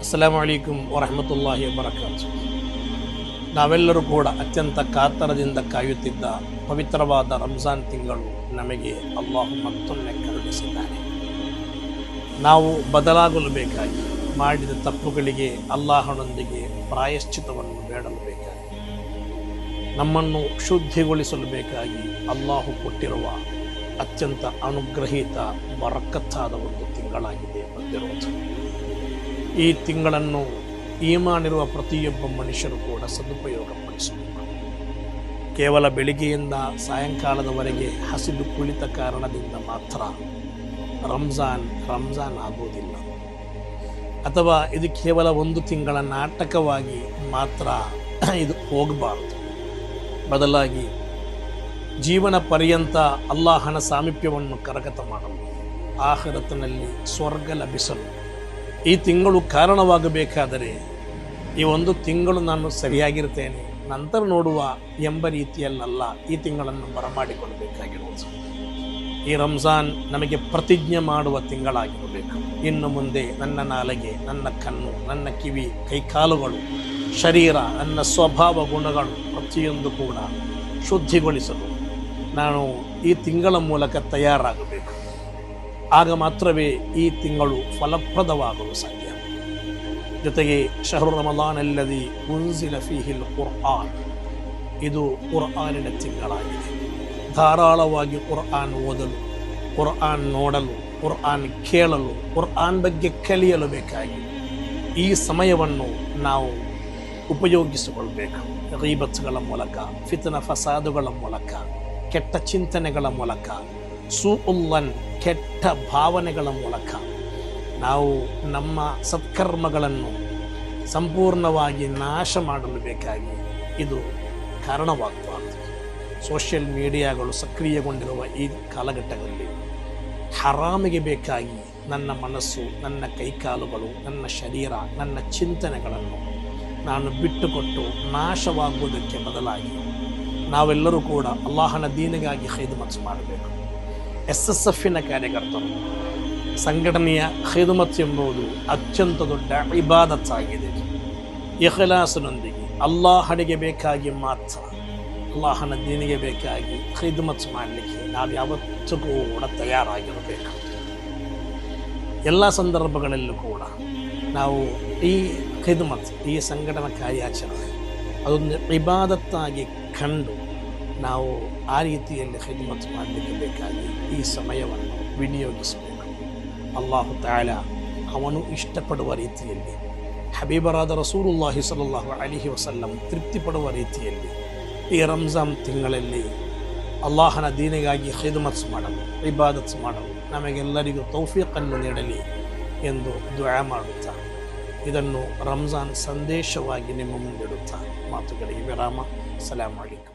ಅಸ್ಸಲಾಮು ಅಲೈಕುಂ ವರಹಮತುಲ್ಲಾಹಿ ವಬರಕಾತು. ನಾವೆಲ್ಲರೂ ಕೂಡ ಅತ್ಯಂತ ಕಾತರದಿಂದ ಕಾಯುತ್ತಿದ್ದ ಪವಿತ್ರವಾದ ರಂಜಾನ್ ತಿಂಗಳು ನಮಗೆ ಅಲ್ಲಾಹು ಮತ್ತೊಮ್ಮೆ ಕರುಣಿಸಿದ್ದಾನೆ. ನಾವು ಬದಲಾಗಲು ಬೇಕಾಗಿ, ಮಾಡಿದ ತಪ್ಪುಗಳಿಗೆ ಅಲ್ಲಾಹನೊಂದಿಗೆ ಪ್ರಾಯಶ್ಚಿತವನ್ನು ಬೇಡಲು ಬೇಕಾಗಿ, ನಮ್ಮನ್ನು ಶುದ್ಧಿಗೊಳಿಸಲು ಬೇಕಾಗಿ ಅಲ್ಲಾಹು ಕೊಟ್ಟಿರುವ ಅತ್ಯಂತ ಅನುಗ್ರಹೀತ ಬರಕತ್ತಾದ ಒಂದು ತಿಂಗಳಾಗಿದೆ ಬಂದಿರುವುದು. ಈ ತಿಂಗಳನ್ನು ಈಮಾನಿರುವ ಪ್ರತಿಯೊಬ್ಬ ಮನುಷ್ಯರು ಕೂಡ ಸದುಪಯೋಗಪಡಿಸಬೇಕು. ಕೇವಲ ಬೆಳಿಗ್ಗೆಯಿಂದ ಸಾಯಂಕಾಲದವರೆಗೆ ಹಸಿದು ಕುಳಿತ ಕಾರಣದಿಂದ ಮಾತ್ರ ರಂಜಾನ್ ಆಗುವುದಿಲ್ಲ, ಅಥವಾ ಇದು ಕೇವಲ ಒಂದು ತಿಂಗಳ ನಾಟಕವಾಗಿ ಮಾತ್ರ ಇದು ಹೋಗಬಾರದು. ಬದಲಾಗಿ ಜೀವನ ಪರ್ಯಂತ ಅಲ್ಲಾಹನ ಸಾಮೀಪ್ಯವನ್ನು ಕರಗತ ಮಾಡಲು, ಆಖಿರತಿನಲ್ಲಿ ಸ್ವರ್ಗ ಲಭಿಸಲು ಈ ತಿಂಗಳು ಕಾರಣವಾಗಬೇಕಾದರೆ ಈ ಒಂದು ತಿಂಗಳು ನಾನು ಸರಿಯಾಗಿರ್ತೇನೆ, ನಂತರ ನೋಡುವ ಎಂಬ ರೀತಿಯಲ್ಲ ಈ ತಿಂಗಳನ್ನು ಬರಮಾಡಿಕೊಳ್ಳಬೇಕಾಗಿರುವುದು. ಈ ರಂಜಾನ್ ನಮಗೆ ಪ್ರತಿಜ್ಞೆ ಮಾಡುವ ತಿಂಗಳಾಗಿರಬೇಕು. ಇನ್ನು ಮುಂದೆ ನನ್ನ ನಾಲಿಗೆ, ನನ್ನ ಕಣ್ಣು, ನನ್ನ ಕಿವಿ, ಕೈಕಾಲುಗಳು, ಶರೀರ, ನನ್ನ ಸ್ವಭಾವ ಗುಣಗಳು ಪ್ರತಿಯೊಂದು ಕೂಡ ಶುದ್ಧಿಗೊಳಿಸಲು ನಾನು ಈ ತಿಂಗಳ ಮೂಲಕ ತಯಾರಾಗಬೇಕು. ಆಗ ಮಾತ್ರವೇ ಈ ತಿಂಗಳು ಫಲಪ್ರದವಾಗಲು ಸಾಧ್ಯ. ಜೊತೆಗೆ ಶಹರು ರಮಲಾನಲ್ಲದಿ ಉನ್ಸಿಲ ಫೀಹಿಲ್ ಕುರ್ಆನ್, ಇದು ಕುರ್ಆನಿನ ತಿಂಗಳಾಗಿದೆ. ಧಾರಾಳವಾಗಿ ಕುರ್ಆನ್ ಓದಲು, ಕುರ್ಆನ್ ನೋಡಲು, ಕುರ್ಆನ್ ಕೇಳಲು, ಕುರ್ಆನ್ ಬಗ್ಗೆ ಕಲಿಯಲು ಬೇಕಾಗಿ ಈ ಸಮಯವನ್ನು ನಾವು ಉಪಯೋಗಿಸಿಕೊಳ್ಬೇಕು. ಗೀಬತ್ಗಳ ಮೂಲಕ, ಫಿತ್ನ ಫಸಾದುಗಳ ಮೂಲಕ, ಕೆಟ್ಟ ಚಿಂತನೆಗಳ ಮೂಲಕ, ಸೂಉಲ್ಲನ್ ಕೆಟ್ಟ ಭಾವನೆಗಳ ಮೂಲಕ ನಾವು ನಮ್ಮ ಸತ್ಕರ್ಮಗಳನ್ನು ಸಂಪೂರ್ಣವಾಗಿ ನಾಶ ಮಾಡಲು ಬೇಕಾಗಿ ಇದು ಕಾರಣವಾಗಬಾರದು. ಸೋಷಿಯಲ್ ಮೀಡಿಯಾಗಳು ಸಕ್ರಿಯಗೊಂಡಿರುವ ಈ ಕಾಲಘಟ್ಟದಲ್ಲಿ ಹರಾಮಿಗೆ ಬೇಕಾಗಿ ನನ್ನ ಮನಸ್ಸು, ನನ್ನ ಕೈಕಾಲುಗಳು, ನನ್ನ ಶರೀರ, ನನ್ನ ಚಿಂತನೆಗಳನ್ನು ನಾನು ಬಿಟ್ಟುಕೊಟ್ಟು ನಾಶವಾಗುವುದಕ್ಕೆ ಬದಲಾಗಿ ನಾವೆಲ್ಲರೂ ಕೂಡ ಅಲ್ಲಾಹನ ದೀನಿಗಾಗಿ ಖಿದ್ಮತ್ ಮಾಡಬೇಕು. SSFನ ಕಾರ್ಯಕರ್ತರು, ಸಂಘಟನೆಯ ಖಿದ್ಮತ್ ಎಂಬುದು ಅತ್ಯಂತ ದೊಡ್ಡ ಇಬಾದತ್ತಾಗಿದೆ. ಇಖ್ಲಾಸನೊಂದಿಗೆ ಅಲ್ಲಾಹನಿಗೆ ಬೇಕಾಗಿ ಮಾತ್ರ, ಅಲ್ಲಾಹನ ದೀನಿಗೆ ಬೇಕಾಗಿ ಖಿದ್ಮತ್ ಮಾಡಲಿಕ್ಕೆ ನಾವು ಯಾವತ್ತೂ ಕೂಡ ತಯಾರಾಗಿರಬೇಕು. ಎಲ್ಲ ಸಂದರ್ಭಗಳಲ್ಲೂ ಕೂಡ ನಾವು ಈ ಖಿದ್ಮತ್, ಈ ಸಂಘಟನಾ ಕಾರ್ಯಾಚರಣೆ ಅದೊಂದು ಇಬಾದತ್ತಾಗಿ ಕಂಡು ನಾವು ಆ ರೀತಿಯಲ್ಲಿ ಖಿದ್ಮತ್ ಮಾಡಲಿಕ್ಕೆ ಬೇಕಾಗಿ ಈ ಸಮಯವನ್ನು ವಿನಿಯೋಗಿಸಬೇಕು. ಅಲ್ಲಾಹು ತಾಲ ಅವನು ಇಷ್ಟಪಡುವ ರೀತಿಯಲ್ಲಿ, ಹಬೀಬರಾದ ರಸೂಲುಲ್ಲಾಹಿ ಸಲ್ಲಲ್ಲಾಹು ಅಲೈಹಿ ವಸಲ್ಲಂ ತೃಪ್ತಿಪಡುವ ರೀತಿಯಲ್ಲಿ ಈ ರಂಜಾನ್ ತಿಂಗಳಲ್ಲಿ ಅಲ್ಲಾಹನ ದೀನಿಗಾಗಿ ಖಿದ್ಮತ್ ಮಾಡಲು, ಇಬಾದತ್ ಮಾಡಲು ನಮಗೆಲ್ಲರಿಗೂ ತೌಫೀಕನ್ನು ನೀಡಲಿ ಎಂದು ದುಆ ಮಾಡುತ್ತಾ ಇದನ್ನು ರಂಜಾನ್ ಸಂದೇಶವಾಗಿ ನಿಮ್ಮ ಮುಂದಿಡುತ್ತಾ ಮಾತುಗಳಿಗೆ ವಿರಾಮ. ಅಸ್ಸಲಾಮು ಅಲೈಕುಂ.